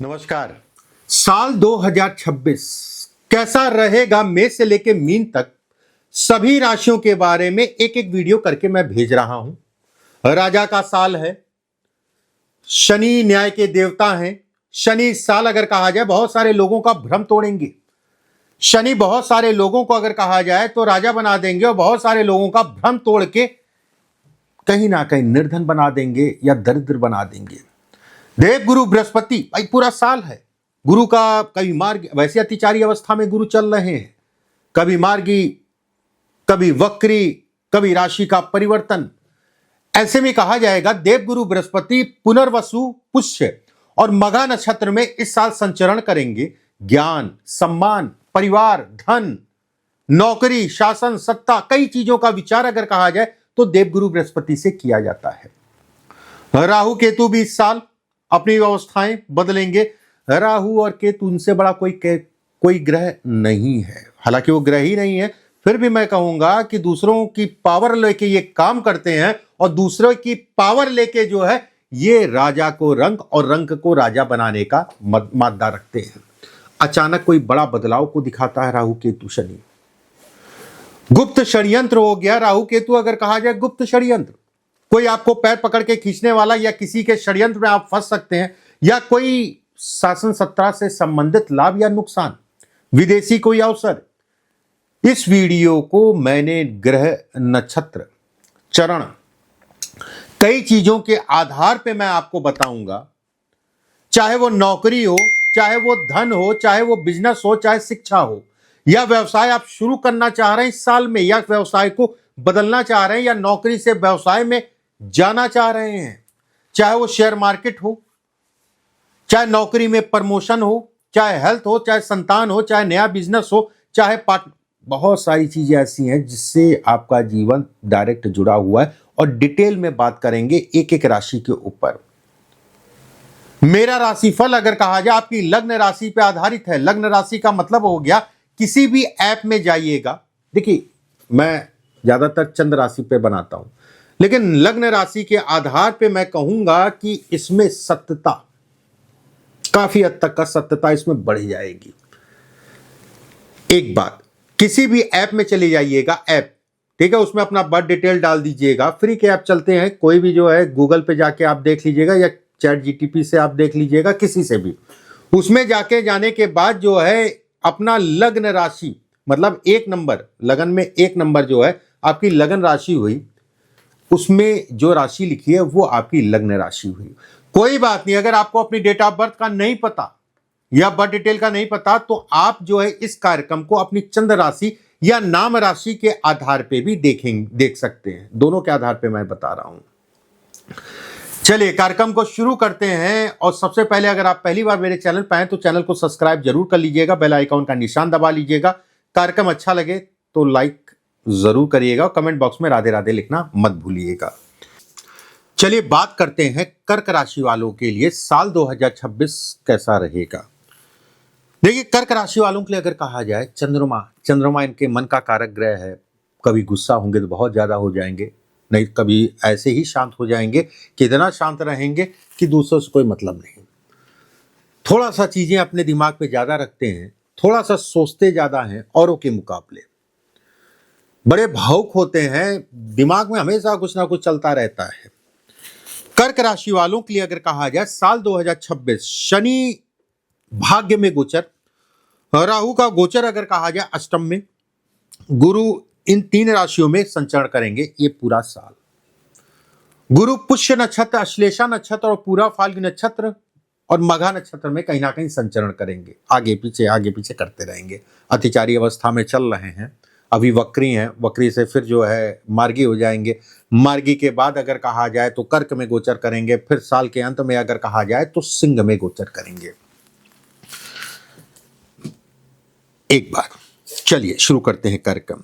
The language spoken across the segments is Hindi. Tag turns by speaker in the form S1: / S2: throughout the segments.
S1: नमस्कार। साल 2026 कैसा रहेगा? मेष से लेके मीन तक सभी राशियों के बारे में एक एक वीडियो करके मैं भेज रहा हूं। राजा का साल है, शनि न्याय के देवता हैं। शनि इस साल अगर कहा जाए बहुत सारे लोगों का भ्रम तोड़ेंगे। शनि बहुत सारे लोगों को अगर कहा जाए तो राजा बना देंगे और बहुत सारे लोगों का भ्रम तोड़ के कहीं ना कहीं निर्धन बना देंगे या दरिद्र बना देंगे। देव गुरु बृहस्पति भाई पूरा साल है। गुरु का कभी मार्ग, वैसे अतिचारी अवस्था में गुरु चल रहे हैं, कभी मार्गी, कभी वक्री, कभी राशि का परिवर्तन। ऐसे में कहा जाएगा देव गुरु बृहस्पति पुनर्वसु, पुष्य और मघा नक्षत्र में इस साल संचरण करेंगे। ज्ञान, सम्मान, परिवार, धन, नौकरी, शासन, सत्ता, कई चीजों का विचार अगर कहा जाए तो देवगुरु बृहस्पति से किया जाता है। राहु केतु भी इस साल अपनी व्यवस्थाएं बदलेंगे। राहु और केतु उनसे बड़ा कोई ग्रह नहीं है। हालांकि वो ग्रह ही नहीं है, फिर भी मैं कहूंगा कि दूसरों की पावर लेके ये काम करते हैं और दूसरों की पावर लेके जो है ये राजा को रंक और रंक को राजा बनाने का मादा रखते हैं। अचानक कोई बड़ा बदलाव को दिखाता है राहु केतु शनि। गुप्त षड्यंत्र हो गया। राहु केतु अगर कहा जाए गुप्त षड्यंत्र, कोई आपको पैर पकड़ के खींचने वाला या किसी के षड्यंत्र में आप फंस सकते हैं, या कोई शासन सत्ता से संबंधित लाभ या नुकसान, विदेशी कोई अवसर। इस वीडियो को मैंने ग्रह, नक्षत्र, चरण, कई चीजों के आधार पे मैं आपको बताऊंगा। चाहे वो नौकरी हो, चाहे वो धन हो, चाहे वो बिजनेस हो, चाहे शिक्षा हो, या व्यवसाय आप शुरू करना चाह रहे हैं इस साल में, या व्यवसाय को बदलना चाह रहे हैं, या नौकरी से व्यवसाय में जाना चाह रहे हैं। चाहे वो शेयर मार्केट हो, चाहे नौकरी में प्रमोशन हो, चाहे हेल्थ हो, चाहे संतान हो, चाहे नया बिजनेस हो, चाहे बहुत सारी चीजें ऐसी हैं जिससे आपका जीवन डायरेक्ट जुड़ा हुआ है। और डिटेल में बात करेंगे एक एक राशि के ऊपर। मेरा राशिफल अगर कहा जाए आपकी लग्न राशि पे आधारित है। लग्न राशि का मतलब हो गया किसी भी ऐप में जाइएगा, देखिए मैं ज्यादातर चंद्र राशि पे बनाता हूं, लेकिन लग्न राशि के आधार पे मैं कहूंगा कि इसमें सत्यता, काफी हद तक का सत्यता इसमें बढ़ जाएगी। एक बात, किसी भी ऐप में चले जाइएगा, ऐप ठीक है, उसमें अपना बर्थ डिटेल डाल दीजिएगा। फ्री के ऐप चलते हैं, कोई भी जो है गूगल पे जाके आप देख लीजिएगा या चैट जीटीपी से आप देख लीजिएगा, किसी से भी। उसमें जाने के बाद जो है अपना लग्न राशि, मतलब एक नंबर, लगन में एक नंबर जो है आपकी लगन राशि हुई, उसमें जो राशि लिखी है वो आपकी लग्न राशि हुई। कोई बात नहीं, अगर आपको अपनी डेट ऑफ बर्थ का नहीं पता या बर्थ डिटेल का नहीं पता तो आप जो है इस कार्यक्रम को अपनी चंद्र राशि या नाम राशि के आधार पे भी देख सकते हैं। दोनों के आधार पे मैं बता रहा हूं। चलिए कार्यक्रम को शुरू करते हैं। और सबसे पहले अगर आप पहली बार मेरे चैनल पर आए तो चैनल को सब्सक्राइब जरूर कर लीजिएगा, बेल आइकॉन का निशान दबा लीजिएगा। कार्यक्रम अच्छा लगे तो लाइक जरूर करिएगा और कमेंट बॉक्स में राधे राधे लिखना मत भूलिएगा। चलिए बात करते हैं कर्क राशि वालों के लिए साल 2026 कैसा रहेगा। देखिए कर्क राशि वालों के लिए अगर कहा जाए, चंद्रमा इनके मन का कारक ग्रह है। कभी गुस्सा होंगे तो बहुत ज्यादा हो जाएंगे, नहीं कभी ऐसे ही शांत हो जाएंगे कि इतना शांत रहेंगे कि दूसरों से कोई मतलब नहीं। थोड़ा सा चीजें अपने दिमाग पे ज्यादा रखते हैं, थोड़ा सा सोचते ज्यादा हैं औरों के मुकाबले, बड़े भावुक होते हैं, दिमाग में हमेशा कुछ ना कुछ चलता रहता है। कर्क राशि वालों के लिए अगर कहा जाए साल 2026 शनि भाग्य में गोचर, राहु का गोचर अगर कहा जाए अष्टम में, गुरु इन तीन राशियों में संचरण करेंगे ये पूरा साल। गुरु पुष्य नक्षत्र, अश्लेषा नक्षत्र और पूरा फाल्गुनी नक्षत्र और मघा नक्षत्र में कहीं ना कहीं संचरण करेंगे। आगे पीछे करते रहेंगे। अतिचारी अवस्था में चल रहे हैं, अभी वक्री हैं, वक्री से फिर जो है मार्गी हो जाएंगे। मार्गी के बाद अगर कहा जाए तो कर्क में गोचर करेंगे, फिर साल के अंत में अगर कहा जाए तो सिंह में गोचर करेंगे। एक बार चलिए शुरू करते हैं कार्यक्रम।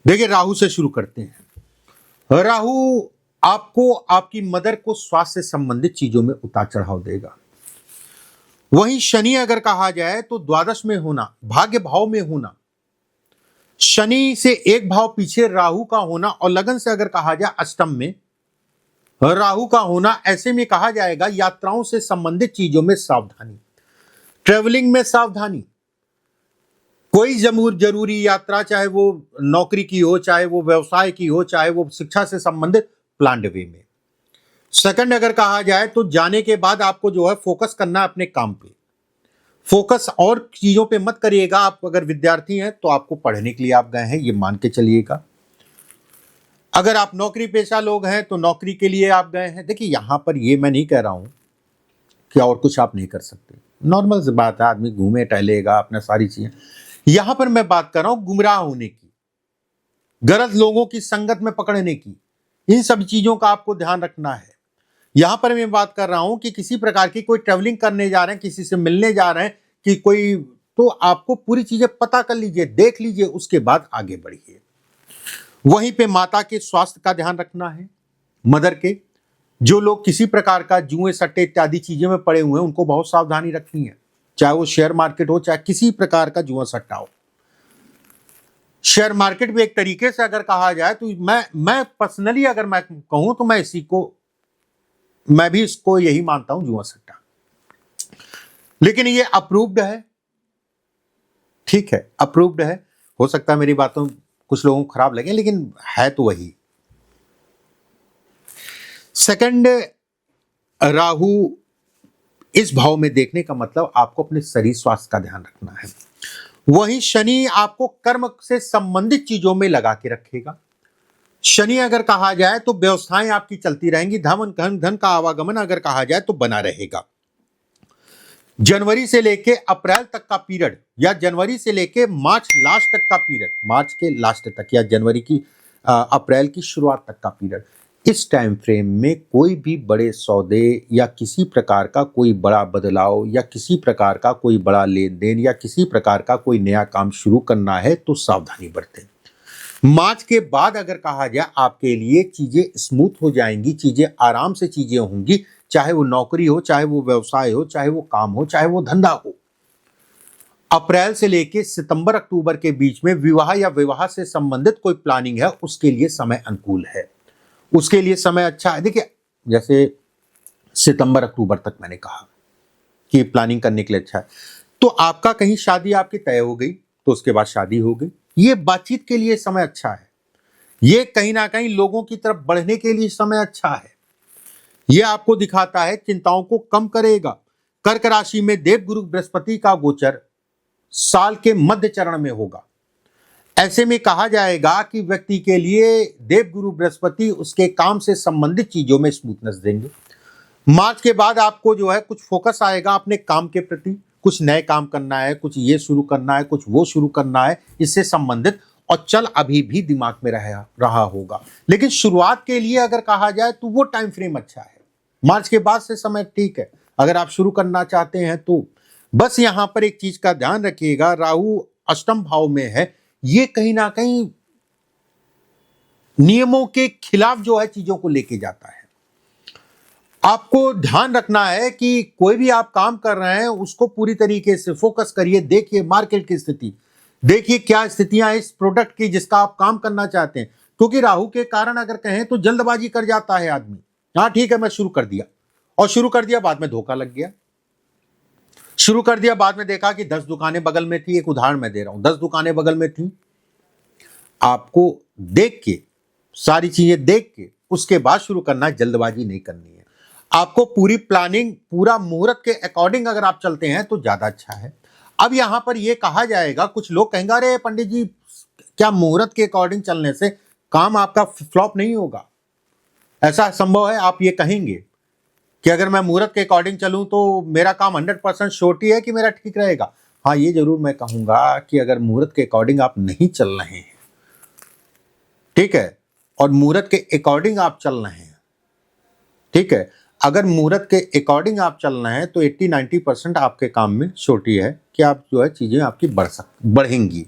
S1: देखिए राहु से शुरू करते हैं। राहु आपको आपकी मदर को स्वास्थ्य से संबंधित चीजों में उतार चढ़ाव देगा। वहीं शनि अगर कहा जाए तो द्वादश में होना, भाग्य भाव में होना, शनि से एक भाव पीछे राहु का होना और लगन से अगर कहा जाए अष्टम में राहु का होना, ऐसे में कहा जाएगा यात्राओं से संबंधित चीजों में सावधानी। ट्रेवलिंग में सावधानी, कोई जरूरी यात्रा, चाहे वो नौकरी की हो, चाहे वो व्यवसाय की हो, चाहे वो शिक्षा से संबंधित, प्लान्ड वे में। सेकंड अगर कहा जाए तो जाने के बाद आपको जो है फोकस करना है अपने काम पे, फोकस और चीजों पे मत करिएगा। आप अगर विद्यार्थी हैं तो आपको पढ़ने के लिए आप गए हैं, ये मान के चलिएगा। अगर आप नौकरी पेशा लोग हैं तो नौकरी के लिए आप गए हैं। देखिए यहां पर ये मैं नहीं कह रहा हूं कि और कुछ आप नहीं कर सकते, नॉर्मल सी बात है, आदमी घूमे टहलेगा अपना सारी चीजें। यहां पर मैं बात कर रहा हूं गुमराह होने की, गलत लोगों की संगत में पकड़ने की, इन सब चीजों का आपको ध्यान रखना है। यहां पर मैं बात कर रहा हूं कि किसी प्रकार की कोई ट्रेवलिंग करने जा रहे हैं, किसी से मिलने जा रहे हैं कि कोई, तो आपको पूरी चीजें पता कर लीजिए, देख लीजिए, उसके बाद आगे बढ़िए। वहीं पे माता के स्वास्थ्य का ध्यान रखना है, मदर के। जो लोग किसी प्रकार का जुए सट्टे इत्यादि चीजों में पड़े हुए हैं उनको बहुत सावधानी रखनी है, चाहे वो शेयर मार्केट हो, चाहे किसी प्रकार का जुआ सट्टा हो। शेयर मार्केट भी एक तरीके से अगर कहा जाए तो मैं पर्सनली अगर मैं कहूं तो मैं भी इसको यही मानता हूं, जुआ सट्टा। लेकिन ये अप्रूव्ड है, ठीक है, अप्रूव्ड है। हो सकता है मेरी बातों कुछ लोगों को खराब लगे, लेकिन है तो वही। सेकंड, राहु इस भाव में देखने का मतलब आपको अपने शरीर स्वास्थ्य का ध्यान रखना है। वहीं शनि आपको कर्म से संबंधित चीजों में लगा के रखेगा। शनि अगर कहा जाए तो व्यवस्थाएं आपकी चलती रहेंगी, धन का आवागमन अगर कहा जाए तो बना रहेगा। जनवरी से लेके अप्रैल तक का पीरियड, या जनवरी से लेके मार्च लास्ट तक का पीरियड, मार्च के लास्ट तक या जनवरी की अप्रैल की शुरुआत तक का पीरियड, इस टाइम फ्रेम में कोई भी बड़े सौदे या किसी प्रकार का कोई बड़ा बदलाव या किसी प्रकार का कोई बड़ा लेन देन या किसी प्रकार का कोई नया काम शुरू करना है तो सावधानी बरतें। मार्च के बाद अगर कहा जाए आपके लिए चीजें स्मूथ हो जाएंगी, चीजें आराम से चीजें होंगी, चाहे वो नौकरी हो, चाहे वो व्यवसाय हो, चाहे वो काम हो, चाहे वो धंधा हो। अप्रैल से लेके सितंबर अक्टूबर के बीच में विवाह या विवाह से संबंधित कोई प्लानिंग है उसके लिए समय अनुकूल है, उसके लिए समय अच्छा है। देखिए जैसे सितंबर अक्टूबर तक मैंने कहा कि प्लानिंग करने के लिए अच्छा है। तो आपका कहीं शादी आपकी तय हो गई तो उसके बाद शादी हो गई, ये बातचीत के लिए समय अच्छा है, ये कहीं ना कहीं लोगों की तरफ बढ़ने के लिए समय अच्छा है। ये आपको दिखाता है चिंताओं को कम करेगा। कर्क राशि में देवगुरु बृहस्पति का गोचर साल के मध्य चरण में होगा। ऐसे में कहा जाएगा कि व्यक्ति के लिए देवगुरु बृहस्पति उसके काम से संबंधित चीजों में स्मूथनेस देंगे। मार्च के बाद आपको जो है कुछ फोकस आएगा अपने काम के प्रति, कुछ नए काम करना है, कुछ ये शुरू करना है, कुछ वो शुरू करना है, इससे संबंधित, और चल अभी भी दिमाग में रहा होगा। लेकिन शुरुआत के लिए अगर कहा जाए तो वो टाइम फ्रेम अच्छा है, मार्च के बाद से समय ठीक है अगर आप शुरू करना चाहते हैं तो। बस यहां पर एक चीज का ध्यान रखिएगा, राहु अष्टम भाव में है, ये कहीं ना कहीं नियमों के खिलाफ जो है चीजों को लेके जाता है। आपको ध्यान रखना है कि कोई भी आप काम कर रहे हैं उसको पूरी तरीके से फोकस करिए, देखिए मार्केट की स्थिति, देखिए क्या स्थितियां इस प्रोडक्ट की जिसका आप काम करना चाहते हैं। क्योंकि राहु के कारण अगर कहें तो जल्दबाजी कर जाता है आदमी, हाँ ठीक है मैं शुरू कर दिया, और शुरू कर दिया बाद में धोखा लग गया, शुरू कर दिया बाद में देखा कि 10 दुकानें बगल में थी। एक उदाहरण मैं दे रहा हूं, 10 दुकानें बगल में थी, आपको देख के सारी चीजें देख के उसके बाद शुरू करना है, जल्दबाजी नहीं करनी है। आपको पूरी प्लानिंग, पूरा मुहूर्त के अकॉर्डिंग अगर आप चलते हैं तो ज्यादा अच्छा है। अब यहां पर यह कहा जाएगा, कुछ लोग कहेंगे अरे पंडित जी क्या मुहूर्त के अकॉर्डिंग चलने से काम आपका फ्लॉप नहीं होगा? ऐसा संभव है? आप ये कहेंगे कि अगर मैं मुहूर्त के अकॉर्डिंग चलूं तो मेरा काम 100% श्योरिटी है कि मेरा ठीक रहेगा? हाँ, ये जरूर मैं कहूंगा कि अगर मुहूर्त के अकॉर्डिंग आप नहीं चल रहे हैं, ठीक है, और मुहूर्त के अकॉर्डिंग आप चल रहे हैं, ठीक है, अगर मुहूर्त के अकॉर्डिंग आप चल रहे हैं तो 80-90% आपके काम में श्योरिटी है कि आप जो है चीजें आपकी बढ़ेंगी।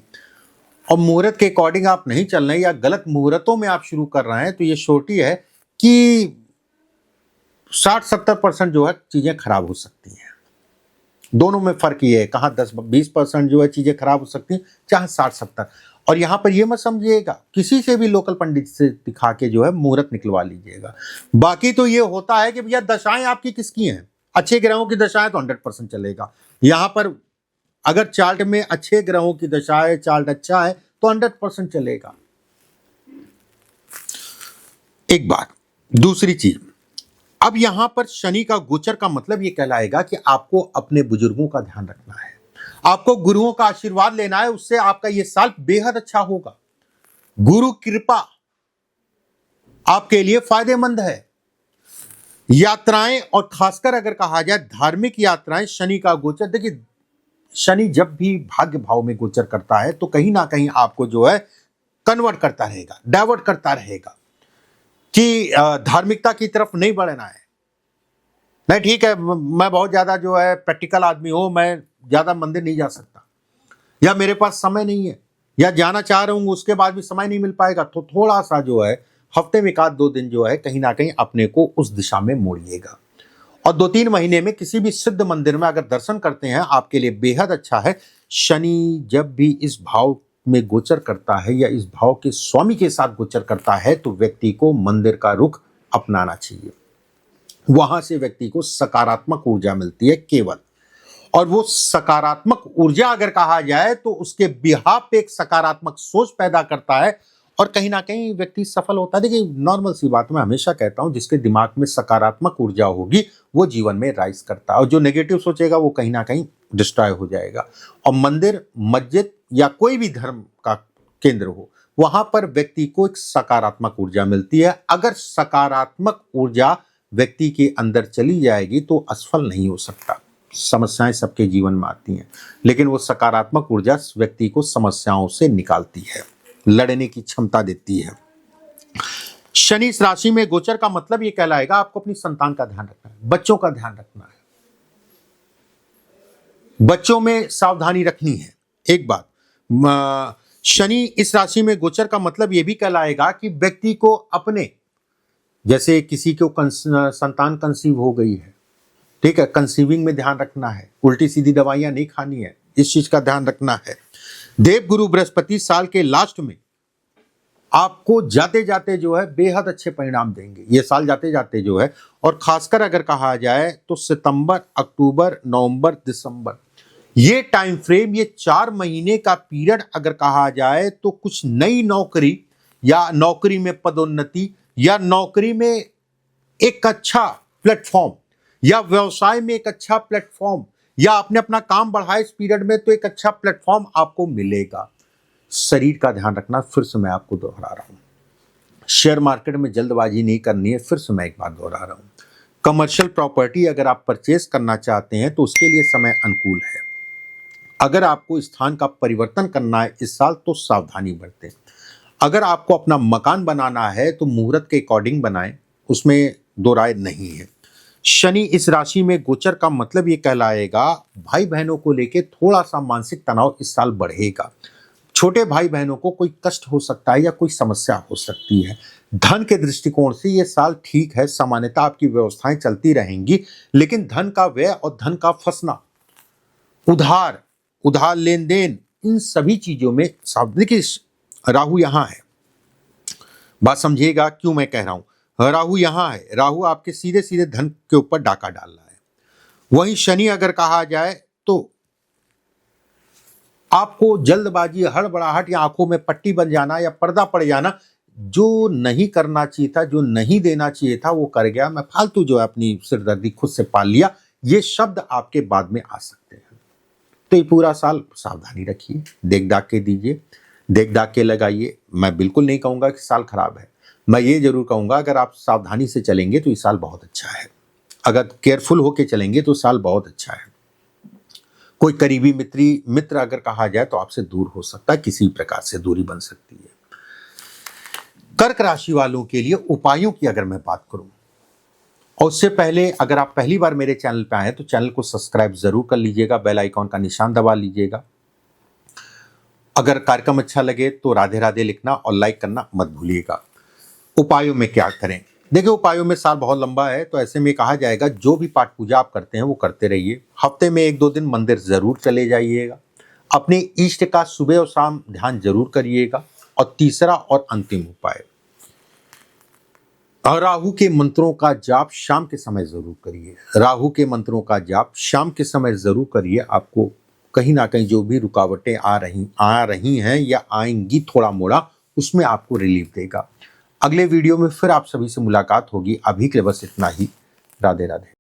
S1: और मुहूर्त के अकॉर्डिंग आप नहीं चल रहे हैं या गलत मुहूर्तों में आप शुरू कर रहे हैं तो ये श्योरिटी है कि 60-70% जो है चीजें खराब हो सकती हैं। दोनों में फर्क ये है, कहाँ 10-20% जो है चीजें खराब हो सकती हैं, चाहे 60-70। और यहां पर ये मत समझिएगा, किसी से भी लोकल पंडित से दिखा के जो है मुहूर्त निकलवा लीजिएगा। बाकी तो ये होता है कि भैया दशाएं आपकी किसकी हैं, अच्छे ग्रहों की दशा है तो 100% चलेगा। यहां पर अगर चार्ट में अच्छे ग्रहों की दशा है, चार्ट अच्छा है तो 100% चलेगा। एक बात। दूसरी चीज, अब यहां पर शनि का गोचर का मतलब यह कहलाएगा कि आपको अपने बुजुर्गों का ध्यान रखना है, आपको गुरुओं का आशीर्वाद लेना है, उससे आपका यह साल बेहद अच्छा होगा। गुरु कृपा आपके लिए फायदेमंद है। यात्राएं और खासकर अगर कहा जाए धार्मिक यात्राएं, शनि का गोचर, देखिए शनि जब भी भाग्य भाव में गोचर करता है तो कहीं ना कहीं आपको जो है कन्वर्ट करता रहेगा, डाइवर्ट करता रहेगा कि धार्मिकता की तरफ नहीं बढ़ना है। नहीं ठीक है, मैं बहुत ज्यादा जो है प्रैक्टिकल आदमी हूं, मैं ज्यादा मंदिर नहीं जा सकता, या मेरे पास समय नहीं है, या जाना चाह रहा हूं उसके बाद भी समय नहीं मिल पाएगा, तो थोड़ा सा जो है हफ्ते में 1-2 दिन जो है कहीं ना कहीं अपने को उस दिशा में मोड़िएगा। और 2-3 महीने में किसी भी सिद्ध मंदिर में अगर दर्शन करते हैं आपके लिए बेहद अच्छा है। शनि जब भी इस भाव में गोचर करता है या इस भाव के स्वामी के साथ गोचर करता है तो व्यक्ति को मंदिर का रुख अपनाना चाहिए। वहां से व्यक्ति को सकारात्मक ऊर्जा मिलती है केवल, और वो सकारात्मक ऊर्जा अगर कहा जाए तो उसके बिहाफ पे एक सकारात्मक सोच पैदा करता है और कहीं ना कहीं व्यक्ति सफल होता है। देखिए नॉर्मल सी बात मैं हमेशा कहता हूं, जिसके दिमाग में सकारात्मक ऊर्जा होगी वो जीवन में राइज करता है, और जो नेगेटिव सोचेगा वो कहीं ना कहीं डिस्ट्रॉय हो जाएगा। और मंदिर, मस्जिद या कोई भी धर्म का केंद्र हो, वहां पर व्यक्ति को एक सकारात्मक ऊर्जा मिलती है। अगर सकारात्मक ऊर्जा व्यक्ति के अंदर चली जाएगी तो असफल नहीं हो सकता। समस्याएं सबके जीवन में आती हैं, लेकिन वो सकारात्मक ऊर्जा व्यक्ति को समस्याओं से निकालती है, लड़ने की क्षमता देती है। शनि इस राशि में गोचर का मतलब ये कहलाएगा आपको अपनी संतान का ध्यान रखना है, बच्चों का ध्यान रखना है, बच्चों में सावधानी रखनी है। एक बात, शनि इस राशि में गोचर का मतलब यह भी कहलाएगा कि व्यक्ति को अपने, जैसे किसी को संतान कंसीव हो गई है, ठीक है, कंसीविंग में ध्यान रखना है, उल्टी सीधी दवाइयां नहीं खानी है, इस चीज का ध्यान रखना है। देव गुरु बृहस्पति साल के लास्ट में आपको जाते जाते जो है बेहद अच्छे परिणाम देंगे, ये साल जाते जाते जो है। और खासकर अगर कहा जाए तो सितंबर, अक्टूबर, नवंबर, दिसंबर, ये टाइम फ्रेम, ये 4 महीने का पीरियड अगर कहा जाए तो कुछ नई नौकरी या नौकरी में पदोन्नति या नौकरी में एक अच्छा प्लेटफॉर्म या व्यवसाय में एक अच्छा प्लेटफॉर्म या आपने अपना काम बढ़ाया इस पीरियड में तो एक अच्छा प्लेटफॉर्म आपको मिलेगा। शरीर का ध्यान रखना, फिर से मैं आपको दोहरा रहा हूं। शेयर मार्केट में जल्दबाजी नहीं करनी है, फिर से मैं एक बार दोहरा रहा हूं। कमर्शियल प्रॉपर्टी अगर आप परचेज करना चाहते हैं तो उसके लिए समय अनुकूल है। अगर आपको स्थान का परिवर्तन करना है इस साल तो सावधानी बरतें। अगर आपको अपना मकान बनाना है तो मुहूर्त के अकॉर्डिंग बनाएं, उसमें दो राय नहीं है। शनि इस राशि में गोचर का मतलब ये कहलाएगा भाई बहनों को लेके थोड़ा सा मानसिक तनाव इस साल बढ़ेगा। छोटे भाई बहनों को कोई कष्ट हो सकता है या कोई समस्या हो सकती है। धन के दृष्टिकोण से ये साल ठीक है, सामान्यतः आपकी व्यवस्थाएं चलती रहेंगी, लेकिन धन का व्यय और धन का फंसना, उधार लेन देन, इन सभी चीजों में सावधानी। देखिए राहु यहां है, बात समझिएगा क्यों मैं कह रहा हूं। राहु यहां है, राहु आपके सीधे सीधे धन के ऊपर डाका डाल रहा है। वहीं शनि अगर कहा जाए तो आपको जल्दबाजी, हड़बड़ाहट या आंखों में पट्टी बन जाना या पर्दा पड़ जाना, जो नहीं करना चाहिए था, जो नहीं देना चाहिए था वो कर गया, मैं फालतू जो है अपनी सिरदर्दी खुद से पाल लिया, ये शब्द आपके बाद में आ सकते हैं। तो ये पूरा साल सावधानी रखिए, देख दाख के दीजिए, देख दाख के लगाइए। मैं बिल्कुल नहीं कहूंगा कि साल खराब है, मैं ये जरूर कहूंगा अगर आप सावधानी से चलेंगे तो ये साल बहुत अच्छा है। अगर केयरफुल होके चलेंगे तो साल बहुत अच्छा है। कोई करीबी मित्र अगर कहा जाए तो आपसे दूर हो सकता है, किसी प्रकार से दूरी बन सकती है। कर्क राशि वालों के लिए उपायों की अगर मैं बात करूं, और उससे पहले अगर आप पहली बार मेरे चैनल पे आए तो चैनल को सब्सक्राइब जरूर कर लीजिएगा, बेल आइकॉन का निशान दबा लीजिएगा। अगर कार्यक्रम अच्छा लगे तो राधे राधे लिखना और लाइक करना मत भूलिएगा। उपायों में क्या करें, देखिए उपायों में साल बहुत लंबा है, तो ऐसे में कहा जाएगा जो भी पाठ पूजा आप करते हैं वो करते रहिए। हफ्ते में 1-2 दिन मंदिर जरूर चले जाइएगा। अपने इष्ट का सुबह और शाम ध्यान जरूर करिएगा। और तीसरा और अंतिम उपाय, और राहु के मंत्रों का जाप शाम के समय जरूर करिए। राहु के मंत्रों का जाप शाम के समय जरूर करिए। आपको कहीं ना कहीं जो भी रुकावटें आ रही हैं या आएंगी थोड़ा मोड़ा, उसमें आपको रिलीफ देगा। अगले वीडियो में फिर आप सभी से मुलाकात होगी। अभी के लिए बस इतना ही। राधे राधे।